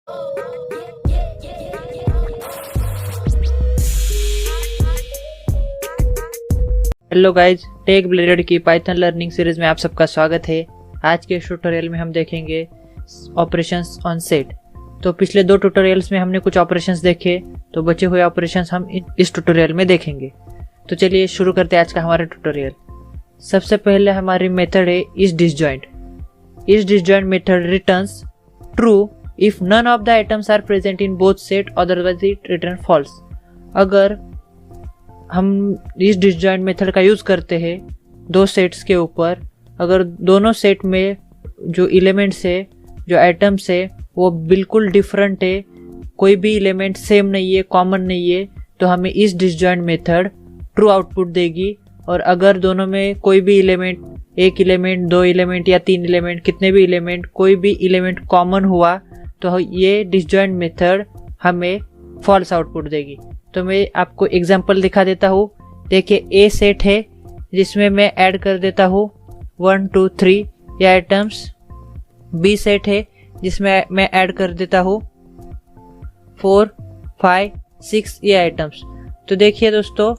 Hello guys, take blooded की Python learning series में आप सबका स्वागत है। आज के इस ट्यूटोरियल में हम देखेंगे ऑपरेशंस ऑन सेट। तो पिछले दो ट्यूटोरियल्स में हमने कुछ ऑपरेशंस देखे, तो बचे हुए ऑपरेशंस हम इस ट्यूटोरियल में देखेंगे। तो चलिए शुरू करते हैं आज का हमारा ट्यूटोरियल। सबसे पहले हमारी मेथड है is disjoint. Is disjoint method returns true if none of the items are present in both set, otherwise it return false. अगर हम इस डिसजॉइंट मेथड का यूज करते हैं दो सेट्स के ऊपर, अगर दोनों सेट में जो एलिमेंट्स है, जो आइटम्स है, वो बिल्कुल डिफरेंट है, कोई भी एलिमेंट सेम नहीं है, कॉमन नहीं है, तो हमें इस डिसजॉइंट मेथड ट्रू आउटपुट देगी। और अगर दोनों में कोई भी एलिमेंट, एक एलिमेंट, दो एलिमेंट या तीन एलिमेंट, कितने भी एलिमेंट, कोई भी एलिमेंट कॉमन हुआ तो ये डिसजॉइंट मेथड हमें फॉल्स आउटपुट देगी। तो मैं आपको एग्जांपल दिखा देता हूँ। देखिए, ए सेट है जिसमें मैं ऐड कर देता हूँ 1 2 3 ये आइटम्स। बी सेट है जिसमें मैं ऐड कर देता हूँ 4 5 6 ये आइटम्स। तो देखिए दोस्तों,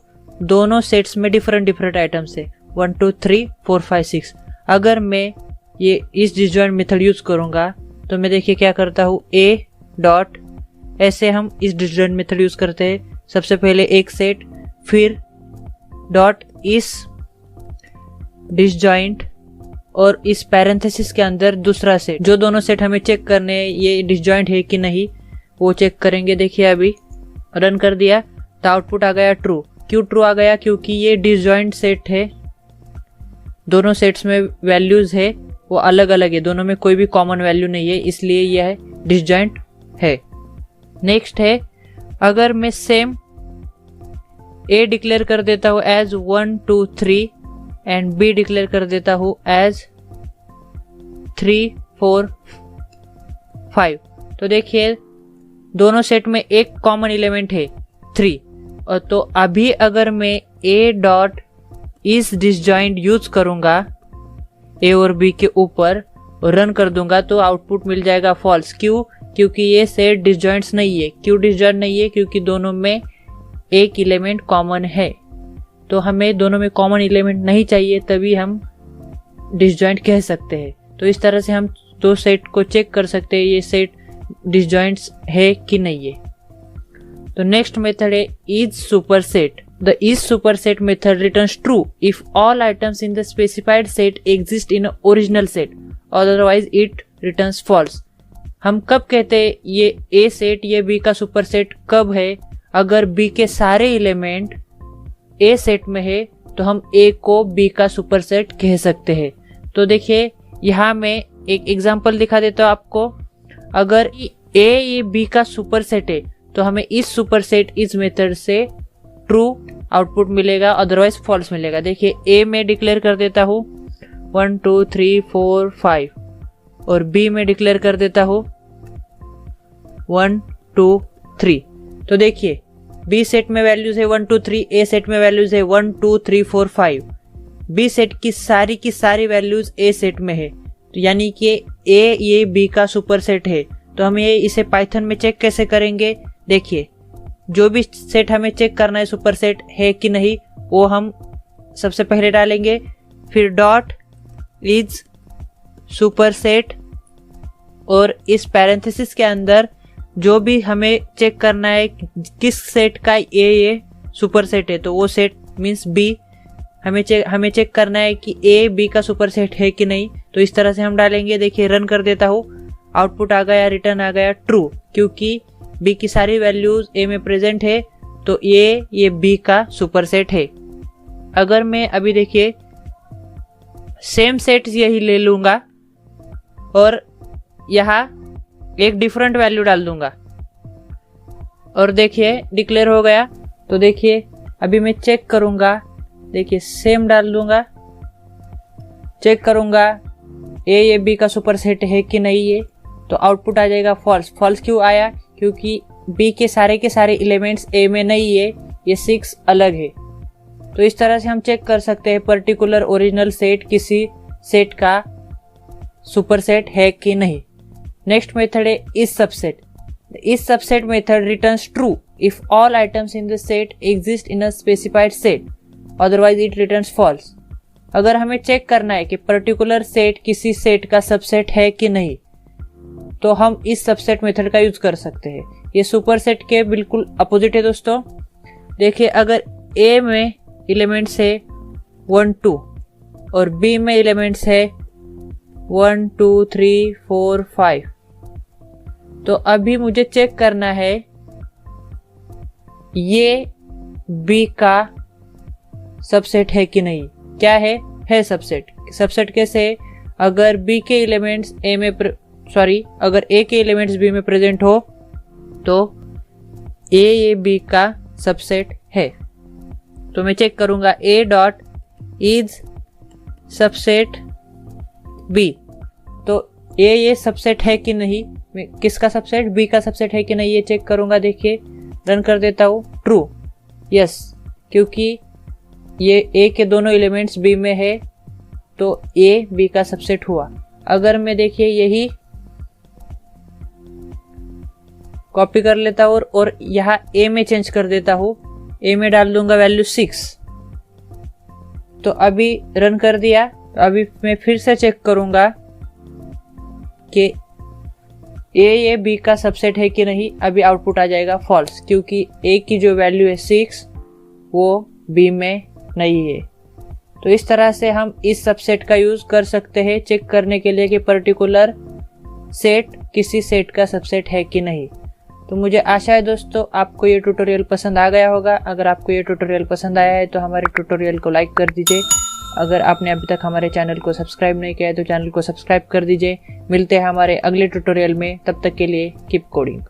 दोनों सेट्स में डिफरेंट आइटम्स है 1 2 3 4 5 6। अगर मैं ये इस डिसजॉइंट मेथड यूज करूँगा तो मैं देखिए क्या करता हूँ, ए डॉट, ऐसे हम इस डिसजॉइंट मेथड यूज करते हैं। सबसे पहले एक सेट, फिर डॉट इस डिसजॉइंट और इस पैरेंथेसिस के अंदर दूसरा सेट। जो दोनों सेट हमें चेक करने हैं ये डिसजॉइंट है कि नहीं, वो चेक करेंगे। देखिए अभी रन कर दिया तो आउटपुट आ गया ट्रू। क्यों ट्रू आ गया? क्योंकि ये डिसजॉइंट सेट है, दोनों सेट्स में वैल्यूज है वो अलग अलग है, दोनों में कोई भी कॉमन वैल्यू नहीं है, इसलिए यह डिसजॉइंट है। नेक्स्ट है, अगर मैं सेम ए डिक्लेयर कर देता हूं एज 1 2 3 एंड बी डिक्लेयर कर देता हूं एज 3 4 5, तो देखिए दोनों सेट में एक कॉमन एलिमेंट है 3। और तो अभी अगर मैं ए डॉट इस डिसजॉइंट यूज करूंगा ए और बी के ऊपर और रन कर दूंगा तो आउटपुट मिल जाएगा फॉल्स। क्यों? क्योंकि ये सेट डिसजॉइंट्स नहीं है। क्यों डिसजॉइंट नहीं है? क्योंकि दोनों में एक एलिमेंट कॉमन है। तो हमें दोनों में कॉमन एलिमेंट नहीं चाहिए, तभी हम डिसजॉइंट कह सकते हैं। तो इस तरह से हम दो सेट को चेक कर सकते हैं ये सेट डिसजॉइंट्स है कि नहीं है। तो नेक्स्ट मेथड है is superset. The is superset method returns true if all items in the specified set exist in a original set, otherwise it returns false। हम कब कहते हैं ये A सेट ये B का सुपरसेट कब है? अगर B के सारे एलिमेंट A सेट में है तो हम A को B का सुपरसेट कह सकते हैं। तो देखिए यहाँ मैं एक एग्जांपल दिखा देता हूँ आपको। अगर A ये B का सुपरसेट है तो हमें इस सुपरसेट इस मेथड से ट्रू आउटपुट मिलेगा, अदरवाइज फॉल्स मिलेगा। देखिए ए में डिक्लेयर कर देता हूँ 1 2 3 4 5 और बी में डिक्लेयर कर देता हूँ 1 2 3। तो देखिए बी सेट में वैल्यूज है 1 2 3, ए सेट में वैल्यूज है 1 2 3 4 5। बी सेट की सारी वैल्यूज ए सेट में है, तो यानी कि ए ये बी का सुपर सेट है। तो हम ये इसे पाइथन में चेक कैसे करेंगे? देखिए जो भी सेट हमें चेक करना है सुपर सेट है कि नहीं, वो हम सबसे पहले डालेंगे, फिर डॉट इज सुपर सेट और इस पैरेंथेसिस के अंदर जो भी हमें चेक करना है किस सेट का ये सुपर सेट है, तो वो सेट मीन्स बी। हमें चेक करना है कि ए बी का सुपर सेट है कि नहीं, तो इस तरह से हम डालेंगे। देखिए रन कर देता हूँ, आउटपुट आ गया, रिटर्न आ गया ट्रू, क्योंकि बी की सारी वैल्यूज ए में प्रेजेंट है, तो ये बी का सुपरसेट है। अगर मैं अभी देखिए सेम सेट यही ले लूंगा और यहाँ एक डिफरेंट वैल्यू डाल दूंगा और देखिए डिक्लेयर हो गया। तो देखिए अभी मैं चेक करूंगा, देखिए सेम डाल दूंगा, चेक करूंगा ये बी का सुपरसेट है कि नहीं है, तो आउटपुट आ जाएगा फॉल्स। फॉल्स क्यों आया? क्योंकि बी के सारे एलिमेंट्स ए में नहीं है, ये 6 अलग है। तो इस तरह से हम चेक कर सकते हैं पर्टिकुलर ओरिजिनल सेट किसी सेट का सुपरसेट है कि नहीं। नेक्स्ट मेथड है is subset. Is subset method returns true if all items in the set exist in a specified set, otherwise it returns false. अगर हमें चेक करना है कि पर्टिकुलर सेट किसी सेट का सबसेट है कि नहीं, तो हम इस सबसेट मेथड का यूज कर सकते हैं। ये सुपरसेट के बिल्कुल अपोजिट है दोस्तों। देखिए, अगर ए में एलिमेंट्स है 1 2 और बी में एलिमेंट्स है 1 2 3 4 5, तो अभी मुझे चेक करना है ये बी का सबसेट है कि नहीं। क्या है सबसेट। सबसेट कैसे है? अगर बी के एलिमेंट्स अगर ए के एलिमेंट्स बी में प्रेजेंट हो तो ये बी का सबसेट है। तो मैं चेक करूंगा A dot is subset B, तो ये सबसेट है कि नहीं। किसका सबसेट? बी का सबसेट है कि नहीं, ये चेक करूंगा। देखिए, रन कर देता हूं। ट्रू, यस, क्योंकि ये ए के दोनों एलिमेंट्स बी में है, तो ए बी का सबसेट हुआ। अगर मैं देखिए यही कॉपी कर लेता हूं और यहाँ ए में चेंज कर देता हूं, ए में डाल दूंगा वैल्यू 6, तो अभी रन कर दिया। तो अभी मैं फिर से चेक करूंगा कि ये बी का सबसेट है कि नहीं। अभी आउटपुट आ जाएगा फॉल्स, क्योंकि ए की जो वैल्यू है 6 वो बी में नहीं है। तो इस तरह से हम इस सबसेट का यूज कर सकते हैं चेक करने के लिए कि पर्टिकुलर सेट किसी सेट का सबसेट है कि नहीं। तो मुझे आशा है दोस्तों आपको ये ट्यूटोरियल पसंद आ गया होगा। अगर आपको ये ट्यूटोरियल पसंद आया है तो हमारे ट्यूटोरियल को लाइक कर दीजिए। अगर आपने अभी तक हमारे चैनल को सब्सक्राइब नहीं किया है तो चैनल को सब्सक्राइब कर दीजिए। मिलते हैं हमारे अगले ट्यूटोरियल में, तब तक के लिए कीप कोडिंग।